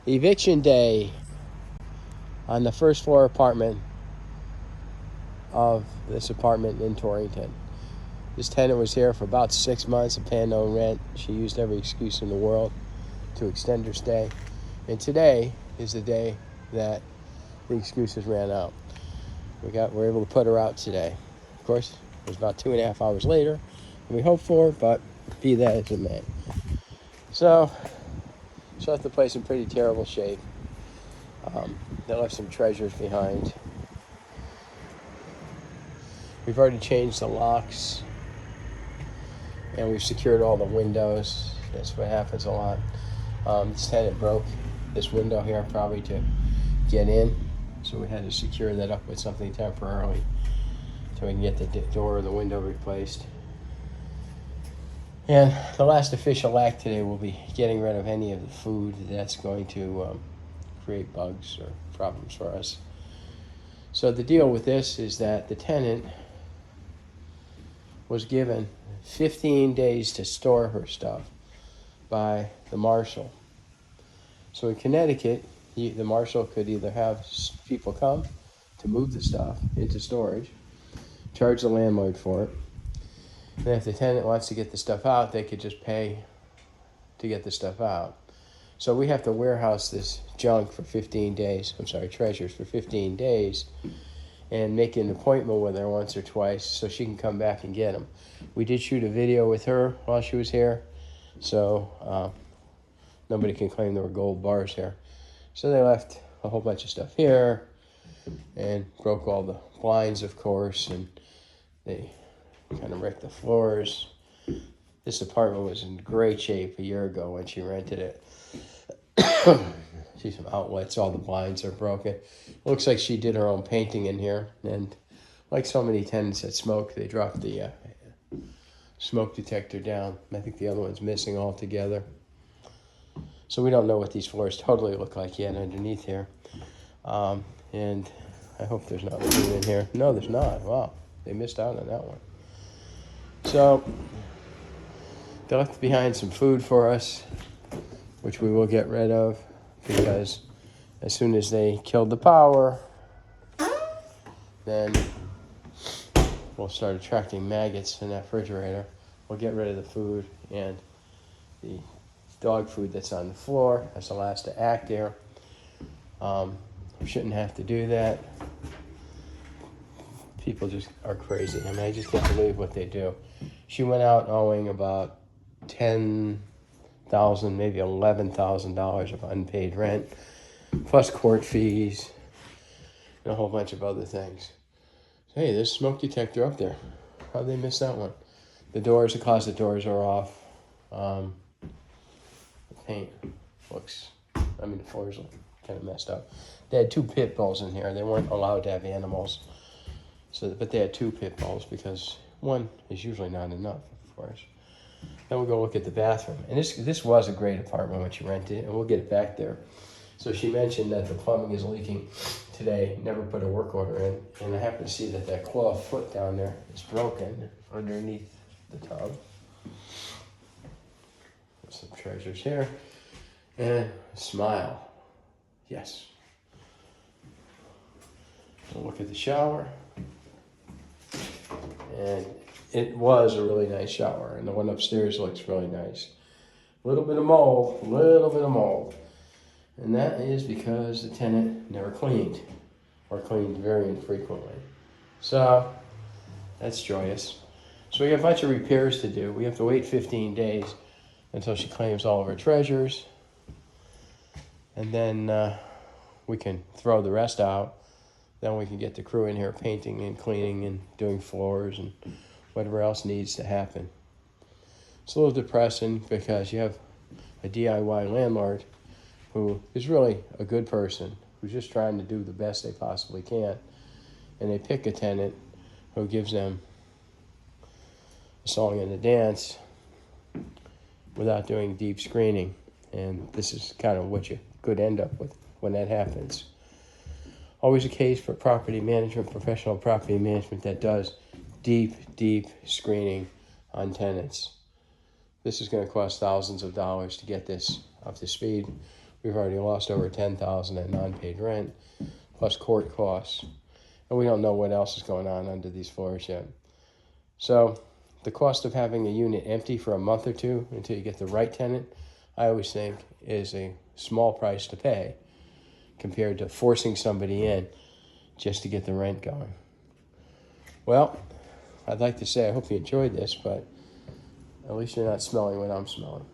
Eviction day on the first floor apartment of this apartment in Torrington. This tenant was here for about 6 months and paying no rent. She used every excuse in the world to extend her stay. And today is the day that the excuses ran out. We're able to put her out today. Of course, it was about 2.5 hours later than we hoped for, but be that as it may. So, she left the place in pretty terrible shape. They left some treasures behind. We've already changed the locks, and we've secured all the windows. That's what happens a lot. This tenant broke this window here probably to get in, so we had to secure that up with something temporarily so we can get the door or the window replaced. And the last official act today will be getting rid of any of the food that's going to create bugs or problems for us. So the deal with this is that the tenant was given 15 days to store her stuff by the marshal. So in Connecticut, the marshal could either have people come to move the stuff into storage, charge the landlord for it, and if the tenant wants to get the stuff out, they could just pay to get the stuff out. So we have to warehouse this junk for 15 days, treasures for 15 days, and make an appointment with her once or twice so she can come back and get them. We did shoot a video with her while she was here, so nobody can claim there were gold bars here. So they left a whole bunch of stuff here and broke all the blinds, of course, and they kind of wrecked the floors. This apartment was in great shape a year ago when she rented it. See some outlets, all the blinds are broken. Looks like she did her own painting in here, and like so many tenants that smoke, they dropped the smoke detector down. I think the other one's missing altogether. So we don't know what these floors totally look like yet underneath here. And I hope there's not food in here. No, there's not. Wow, they missed out on that one. So they left behind some food for us, which we will get rid of, because as soon as they killed the power, then we'll start attracting maggots in that refrigerator. We'll get rid of the food and the dog food that's on the floor. That's the last to act there. We shouldn't have to do that. People just are crazy. I mean, I just can't believe what they do. She went out owing about $10,000, maybe $11,000 of unpaid rent, plus court fees, and a whole bunch of other things. Hey, there's a smoke detector up there. How'd they miss that one? The closet doors are off. The paint looks, the floors look kind of messed up. They had 2 pit bulls in here. They weren't allowed to have animals. But they had 2 pit bulls because one is usually not enough, of course. Then we'll go look at the bathroom. And this was a great apartment when she rented it, and we'll get it back there. So she mentioned that the plumbing is leaking today, never put a work order in. And I happen to see that claw foot down there is broken underneath the tub. There's some treasures here. And a smile. Yes. We'll look at the shower. And it was a really nice shower, and the one upstairs looks really nice. A little bit of mold. And that is because the tenant never cleaned, or cleaned very infrequently. So, that's joyous. So we got a bunch of repairs to do. We have to wait 15 days until she claims all of her treasures. And then we can throw the rest out. Then we can get the crew in here painting and cleaning and doing floors and whatever else needs to happen. It's a little depressing because you have a DIY landlord who is really a good person, who's just trying to do the best they possibly can. And they pick a tenant who gives them a song and a dance without doing deep screening. And this is kind of what you could end up with when that happens. Always a case for property management, professional property management that does deep screening on tenants. This is going to cost thousands of dollars to get this up to speed. We've already lost over $10,000 in non-paid rent, plus court costs. And we don't know what else is going on under these floors yet. So the cost of having a unit empty for a month or two until you get the right tenant, I always think is a small price to pay compared to forcing somebody in just to get the rent going. Well, I'd like to say I hope you enjoyed this, but at least you're not smelling what I'm smelling.